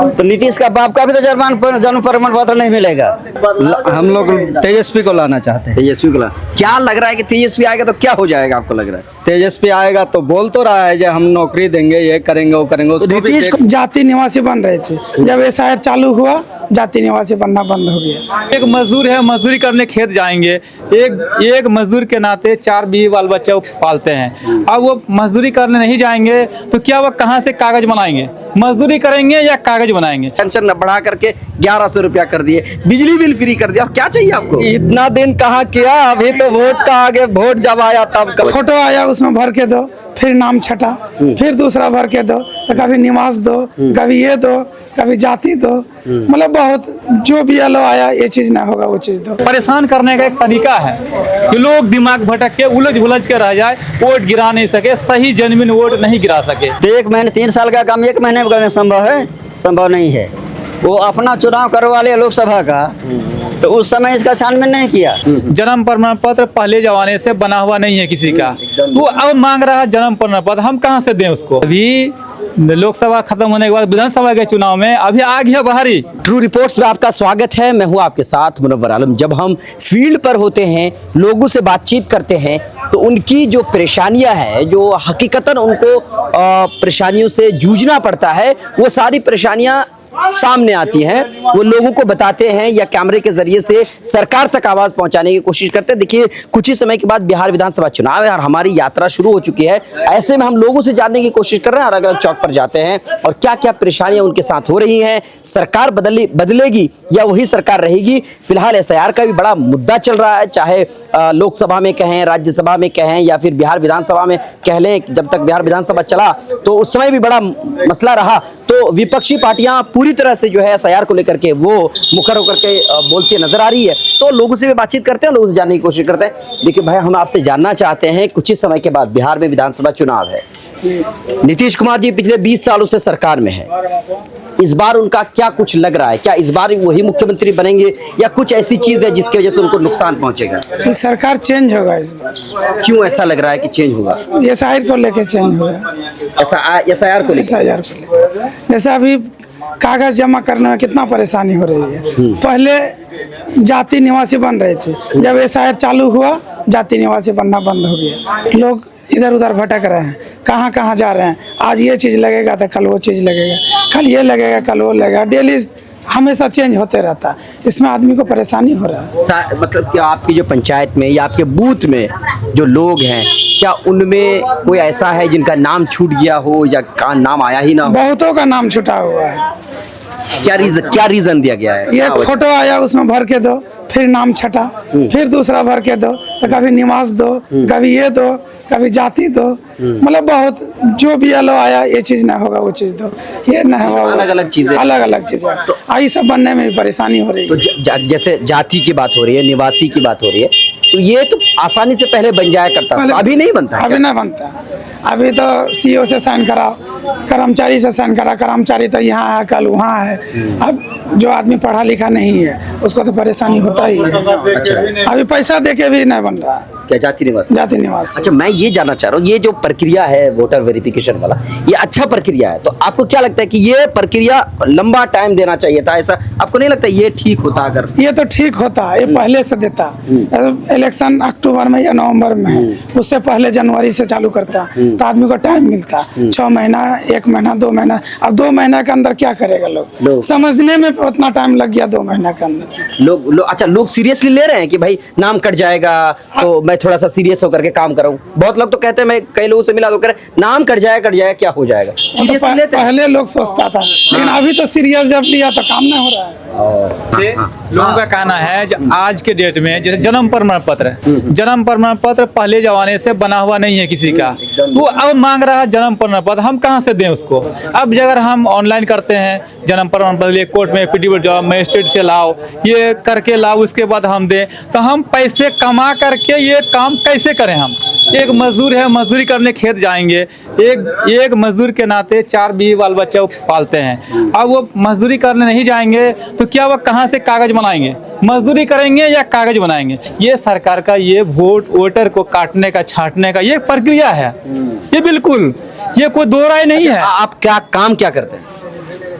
तो नीतीश का बाप का भी तो जन्म प्रमाण पत्र नहीं मिलेगा। हम लोग तेजस्वी को लाना चाहते हैं। तेजस्वी को क्या लग रहा है कि तेजस्वी आएगा तो क्या हो जाएगा, आपको लग रहा है? तेजस्वी आएगा तो बोल तो रहा है जो हम नौकरी देंगे, ये करेंगे वो करेंगे। उसको भी नीतीश जाति निवासी बन रहे थे, जब एसआईआर चालू हुआ जाति निवासी बनना बंद हो गया। एक मजदूर है, मजदूरी करने खेत जाएंगे, एक मजदूर के नाते 4 बीवी बाल बच्चे पालते हैं। अब वो मजदूरी करने नहीं जाएंगे तो क्या वो कहाँ से कागज बनाएंगे? मजदूरी करेंगे या कागज बनाएंगे? पेंशन न बढ़ा करके 1100 रुपया कर दिए, बिजली बिल फ्री कर दिया, और क्या चाहिए आपको? इतना दिन कहाँ किया, अभी तो वोट का आगे, वोट जब आया तब फोटो आया उसमें भर के दो, फिर नाम छटा, फिर दूसरा भर के दो, तो कभी निवास दो, कभी ये दो, कभी जाति दो, मतलब बहुत जो भी लो आया ये चीज ना होगा वो चीज दो। परेशान करने का एक तरीका है कि लोग दिमाग भटक के उलझ के रह जाए, वोट गिरा नहीं सके, सही जेन्युइन वोट नहीं गिरा सके। तो 1 महीने 3 साल का काम 1 महीने में संभव है? संभव नहीं है। वो अपना चुनाव करवा लिया लोकसभा का, तो उस समय इसका छानबीन नहीं किया। जन्म प्रमाण पत्र पहले जमाने से बना हुआ नहीं है किसी का, तो अब मांग रहा है जन्म प्रमाण पत्र, हम कहाँ से दें उसको? अभी लोकसभा खत्म होने के बाद विधानसभा के चुनाव में अभी आ गया बाहरी। ट्रू रिपोर्ट्स में आपका स्वागत है। मैं हूं आपके साथ मुनव्वर आलम। जब हम फील्ड पर होते हैं, लोगों से बातचीत करते हैं, तो उनकी जो परेशानियां हैं, जो हकीकतन उनको परेशानियों से जूझना पड़ता है, वो सारी परेशानियां सामने आती हैं। वो लोगों को बताते हैं या कैमरे के जरिए से सरकार तक आवाज पहुंचाने की कोशिश करते हैं। देखिए, कुछ ही समय के बाद बिहार विधानसभा चुनाव है और हमारी यात्रा शुरू हो चुकी है। ऐसे में हम लोगों से जानने की कोशिश कर रहे हैं, अलग अलग चौक पर जाते हैं और क्या क्या परेशानियां उनके साथ हो रही हैं। सरकार बदलेगी या वही सरकार रहेगी? फिलहाल एसआईआर का भी बड़ा मुद्दा चल रहा है, चाहे लोकसभा में कहें, राज्यसभा में कहें या फिर बिहार विधानसभा में कह लें। जब तक बिहार विधानसभा चला तो उस समय भी बड़ा मसला रहा। तो विपक्षी पार्टियां पूरी तरह से जो है एसआईआर को लेकर के वो मुखर होकर के बोलती नजर आ रही है। तो लोगों से भी बातचीत करते हैं, लोगों से जानने की कोशिश करते हैं। देखिए भाई, हम आपसे जानना चाहते हैं, कुछ ही समय के बाद बिहार में विधानसभा चुनाव है। नीतीश कुमार जी पिछले 20 सालों से सरकार में है। इस बार उनका क्या कुछ लग रहा है? क्या इस बार वही मुख्यमंत्री बनेंगे या कुछ ऐसी चीज है जिसकी वजह से उनको नुकसान पहुंचेगा? ये सरकार चेंज होगा इस बार। क्यों ऐसा लग रहा है कि चेंज होगा? एसआईआर को लेके चेंज होगा। एसआईआर को लेकर जैसे अभी कागज जमा करने में कितना परेशानी हो रही है। पहले जाति निवासी बन रहे थे, जब एसआईआर चालू हुआ जाति निवासी बनना बंद हो गया। लोग इधर उधर भटक रहे हैं, कहाँ कहाँ जा रहे हैं। आज ये चीज़ लगेगा तो कल वो चीज़ लगेगा, कल ये लगेगा कल वो लगेगा, डेली हमेशा चेंज होते रहता है। इसमें आदमी को परेशानी हो रहा है। मतलब क्या आपकी जो पंचायत में या आपके बूथ में जो लोग हैं, क्या उनमें कोई ऐसा है जिनका नाम छूट गया हो या का नाम आया ही ना हो? बहुतों का नाम छुटा हुआ है। क्या रीजन दिया गया है? ये फोटो आया उसमें भर के दो, फिर नाम छटा, फिर दूसरा भर के दो, तो कभी निवास दो, कभी ये दो, कभी जाति दो, मतलब बहुत जो भी लो आया ये चीज ना होगा वो चीज दो, ये ना होगा, अलग अलग चीजें तो आई सब बनने में भी परेशानी हो रही है। तो जैसे जाति की बात हो रही है, निवासी की बात हो रही है, तो ये तो आसानी से पहले बन जाया करता था, अभी नहीं बनता। अभी नहीं बनता। अभी तो सीओ से साइन कराओ, कर्मचारी से साइन करा, कर्मचारी तो यहाँ है कल वहाँ है। अब जो आदमी पढ़ा लिखा नहीं है उसको तो परेशानी होता ही है। अच्छा। अभी पैसा देके भी नहीं बन रहा है। क्या जाति निवास? जाति निवास। अच्छा, मैं ये जानना चाह रहा हूँ, ये जो प्रक्रिया है वोटर वेरिफिकेशन वाला, ये अच्छा प्रक्रिया है, तो आपको क्या लगता है कि ये प्रक्रिया लंबा टाइम देना चाहिए था? ऐसा आपको नहीं लगता ये ठीक होता? अगर ये तो ठीक होता, ये पहले से देता। इलेक्शन अक्टूबर में या नवंबर में, उससे पहले जनवरी से चालू करता तो आदमी को टाइम मिलता। 6 महीना, 1 महीना, 2 महीना। अब 2 महीना के अंदर क्या करेगा लोग? समझने में उतना टाइम लग गया 2 महीना के अंदर। लोग सीरियसली ले रहे हैं कि भाई नाम कट जाएगा तो मैं थोड़ा सा सीरियस होकर के काम करूं। बहुत लोग तो कहते हैं, मैं कई लोगों से मिला तो कह रहे नाम कट जाएगा क्या हो जाएगा। सीरियसली लेते हैं। पहले लोग सोचता था, लेकिन अभी तो सीरियस जब लिया तो काम नहीं हो रहा है। लोगों का कहना है आज के डेट में जैसे जन्म प्रमाण पत्र पहले जमाने से बना हुआ नहीं है किसी का, तो अब मांग रहा है जन्म प्रमाण पत्र, हम कहाँ से दें उसको? अब अगर हम ऑनलाइन करते हैं जन्म प्रमाण पत्र, कोर्ट में एफिडेविट जाओ, मजिस्ट्रेट से लाओ, ये करके लाओ, उसके बाद हम दें, तो हम पैसे कमा करके ये काम कैसे करें? हम एक मजदूर है, मजदूरी करने खेत जाएंगे, एक मजदूर के नाते 4 बीवी बाल बच्चे पालते हैं। अब वो मजदूरी करने नहीं जाएंगे तो क्या वो कहाँ से कागज बनाएंगे? मजदूरी करेंगे या कागज बनाएंगे? ये सरकार का ये वोटर को काटने का, छांटने का ये प्रक्रिया है। ये बिल्कुल, ये कोई दो राय नहीं है। आप क्या काम क्या करते हैं?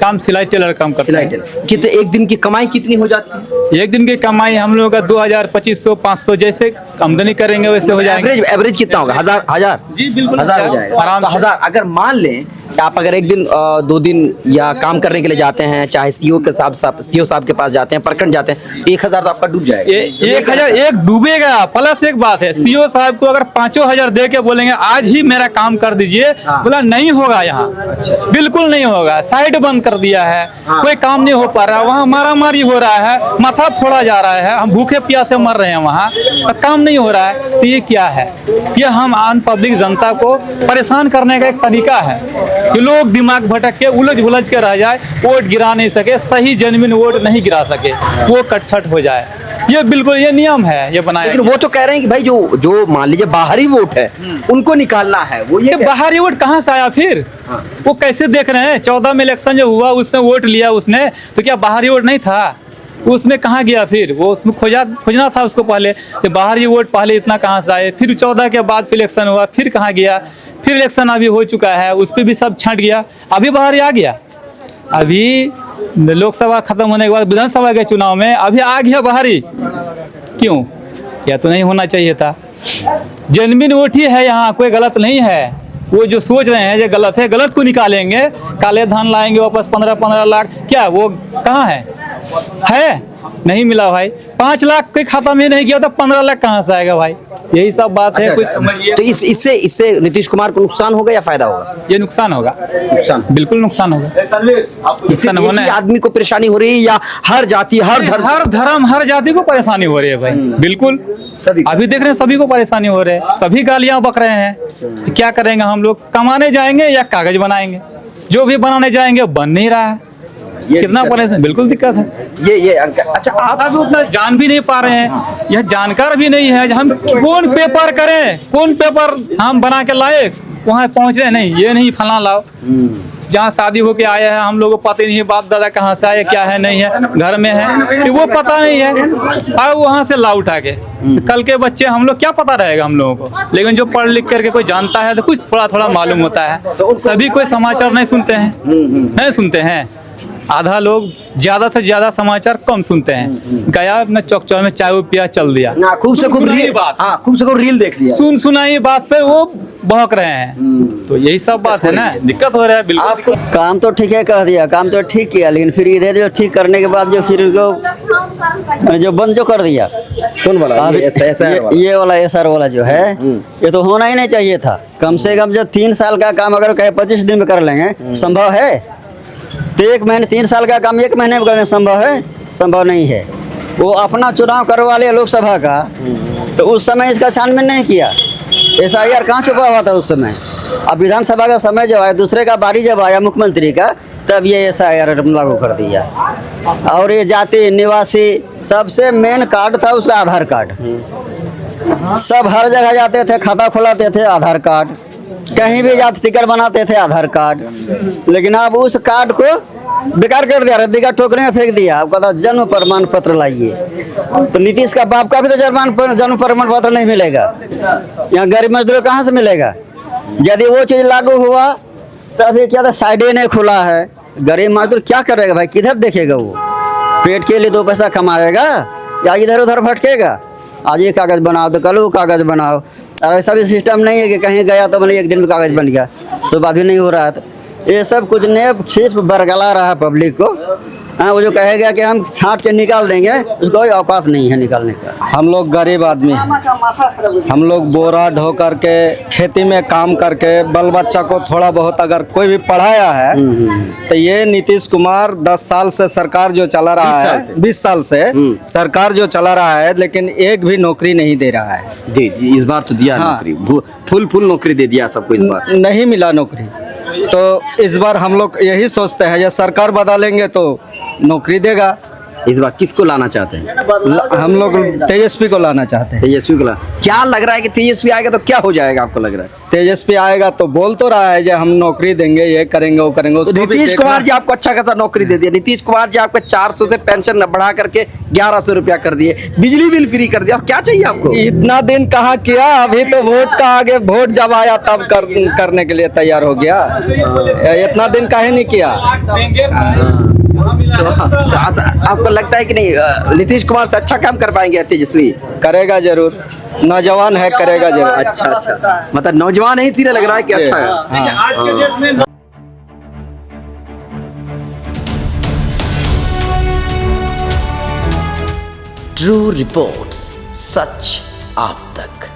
काम सिलाई टेलर काम करते हैं। कितने एक दिन की कमाई कितनी हो जाती है? एक दिन की कमाई हम लोगों का 2000, 2500, 500 जैसे आमदनी करेंगे वैसे हो जाएंगे। एवरेज कितना होगा? हजार? जी बिल्कुल, हजार हो जाएगा आराम तो से। हजार। अगर मान लें कि आप अगर एक दिन 2 दिन या काम करने के लिए जाते हैं, चाहे सीओ साहब के पास जाते हैं, प्रखंड जाते हैं, 1000 तो आपका डूब जाएगा। 1000 एक डूबेगा। प्लस एक बात है, सीओ साहब को अगर 5000 दे के बोलेंगे आज ही मेरा काम कर दीजिए, बोला नहीं होगा यहाँ, बिल्कुल नहीं होगा। साइड बंद कर दिया है, कोई काम नहीं हो पा रहा, वहाँ मारा मारी हो रहा है, माथा फोड़ा जा रहा है, हम भूखे प्यासे मर रहे हैं, वहाँ काम नहीं हो रहा है। तो ये क्या है? ये हम आम पब्लिक जनता को परेशान करने का एक तरीका है कि लोग दिमाग भटक के उलझ के रह जाए, वोट गिरा नहीं सके, सही जेन्युइन वोट नहीं गिरा सके, वो कटछट हो जाए। ये बिल्कुल ये नियम है, ये बनाया। लेकिन वो तो कह रहे हैं कि भाई जो मान लीजिए बाहरी वोट है उनको निकालना है, वो ये बाहरी वोट कहाँ से आया फिर? वो कैसे देख रहे हैं? 14 में इलेक्शन जो हुआ उसमें वोट लिया उसने, तो क्या बाहरी वोट नहीं था? उसमें कहाँ गया फिर? वो उसमें खोजना था उसको पहले, तो बाहरी वोट पहले इतना कहाँ से आए? फिर 14 के बाद फिर इलेक्शन हुआ, फिर कहाँ गया? फिर इलेक्शन अभी हो चुका है, उस पर भी सब छंट गया, अभी बाहर आ गया। अभी लोकसभा खत्म होने के बाद विधानसभा के चुनाव में अभी आ गया बाहरी। क्यों? क्या तो नहीं होना चाहिए था? जेन्युइन वोट ही है यहाँ, कोई गलत नहीं है। वो जो सोच रहे हैं जो गलत है, गलत को निकालेंगे, काले धान लाएंगे वापस 15-15 लाख, क्या वो कहाँ है? नहीं मिला भाई। 5 लाख के खाता में नहीं गया तो 15 लाख कहाँ से आएगा भाई? यही सब बात है, कुछ समझिए। तो इससे नीतीश कुमार को नुकसान होगा या फायदा होगा? ये नुकसान होगा, नुकसान, बिल्कुल नुकसान होगा। नुकसान होना है। आदमी को परेशानी हो रही है या हर जाति हर धर्म हर जाति को परेशानी हो रही है भाई? बिल्कुल सभी। अभी देख रहे हैं सभी को परेशानी हो रही है, सभी गालियां बक रहे हैं। तो क्या करेंगे हम लोग? कमाने जाएंगे या कागज बनाएंगे? जो भी बनाने जाएंगे बन नहीं रहा है। कितना परेशान, बिल्कुल दिक्कत है। ये अच्छा, आप अभी उतना जान भी नहीं पा रहे हैं, यह जानकार भी नहीं है। हम कौन पेपर करें, कौन पेपर हम बना के लाए, वहाँ पहुँच रहे नहीं, ये नहीं फला लाओ। जहाँ शादी होके आए हैं हम लोगों को पता नहीं है बाप दादा कहाँ से आए, क्या है नहीं है, घर में है कि वो पता नहीं है, और वहाँ से ला उठा के कल के बच्चे हम लोग क्या पता रहेगा हम लोगों को। लेकिन जो पढ़ लिख करके कोई जानता है तो कुछ थोड़ा थोड़ा मालूम होता है। सभी कोई समाचार नहीं सुनते हैं, नहीं सुनते हैं। आधा लोग ज्यादा से ज्यादा समाचार कम सुनते हैं। गया अपना चौक चौक में चाय पिया चल दिया, ना खूब से खूब रील, बात, हाँ खूब से खूब रील देख लिया, सुनाई बात पे वो बहक रहे हैं। तो यही सब बात है ना, दिक्कत हो रहा है। बिल्कुल काम तो ठीक है कह दिया, काम तो ठीक किया, लेकिन फिर इधर जो ठीक करने के बाद जो फिर जो बंद जो कर दिया। कौन वाला? ये वाला SR वाला जो है, ये तो होना ही नहीं चाहिए था। कम से कम जो 3 साल का काम अगर कहे 25 दिन में कर लेंगे, संभव है? तो 1 महीने 3 साल का काम 1 महीने में करना संभव है? संभव नहीं है। वो अपना चुनाव करवा लिया लोकसभा का, तो उस समय इसका छानबीन नहीं किया। SIR कहाँ छुपा हुआ था उस समय? अब विधानसभा का समय जब आया, दूसरे का बारी जब आया मुख्यमंत्री का, तब ये SIR लागू कर दिया। और ये जाति निवासी सबसे मेन कार्ड था उसका आधार कार्ड। सब हर जगह जाते थे, खाता खुलाते थे, आधार कार्ड, कहीं भी जाते टिकट बनाते थे, आधार कार्ड। लेकिन अब उस कार्ड को बेकार कर दिया, रद्दी का टोकरे में फेंक दिया। अब कहता जन्म प्रमाण पत्र लाइए। तो नीतीश का बाप का भी तो जन्म प्रमाण पत्र नहीं मिलेगा। यहाँ गरीब मजदूर कहाँ से मिलेगा? यदि वो चीज़ लागू हुआ तो अभी क्या था, साइडे नहीं खुला है। गरीब मजदूर क्या करेगा भाई? किधर देखेगा वो? पेट के लिए 2 पैसा कमाएगा या इधर उधर भटकेगा? आज ये कागज़ बनाओ तो कल वो कागज़ बनाओ। और ऐसा भी सिस्टम नहीं है कि कहीं गया तो मैंने 1 दिन में कागज़ बन गया, सुबह भी नहीं हो रहा है। तो ये सब कुछ ने सिर्फ बरगला रहा है पब्लिक को। हाँ, वो जो कहेगा कि हम छांट के निकाल देंगे, उसको कोई औकात नहीं है निकालने का। हम लोग गरीब आदमी हैं, हम लोग बोरा ढो करके खेती में काम करके बाल बच्चा को थोड़ा बहुत अगर कोई भी पढ़ाया है, तो ये नीतीश कुमार 10 साल से सरकार जो चला रहा है, 20 साल से सरकार जो चला रहा है, लेकिन एक भी नौकरी नहीं दे रहा है। जी इस बार तो दिया नौकरी, फुल नौकरी दे दिया सबको। इस बार नहीं मिला नौकरी, तो इस बार हम लोग यही सोचते हैं, जब सरकार बदलेंगे तो नौकरी देगा। इस बार किसको लाना चाहते हैं? हम लोग तेजस्वी को लाना चाहते हैं। तेजस्वी को क्या लग रहा है कि तेजस्वी आएगा तो क्या हो जाएगा आपको लग रहा है? तेजस्वी आएगा तो बोल तो रहा है जो हम नौकरी देंगे, ये करेंगे वो करेंगे। तो उसको भी नीतीश देखना- कुमार जी आपको अच्छा खासा नौकरी दे दिया। नीतीश कुमार जी आपको 400 से पेंशन बढ़ा करके 1100 रुपया कर दिए, बिजली बिल फ्री कर दिया। और क्या चाहिए आपको? इतना दिन कहाँ किया, अभी तो वोट का आगे, वोट जब आया तब करने के लिए तैयार हो गया। इतना दिन काहे नहीं किया? तो आपको लगता है कि नहीं नीतीश कुमार से अच्छा काम कर पाएंगे तेजस्वी? करेगा जरूर, नौजवान है, करेगा जरूर। अच्छा अच्छा, मतलब नौजवान है इसीलिए लग रहा है कि अच्छा है। ट्रू रिपोर्ट्स, सच आप तक।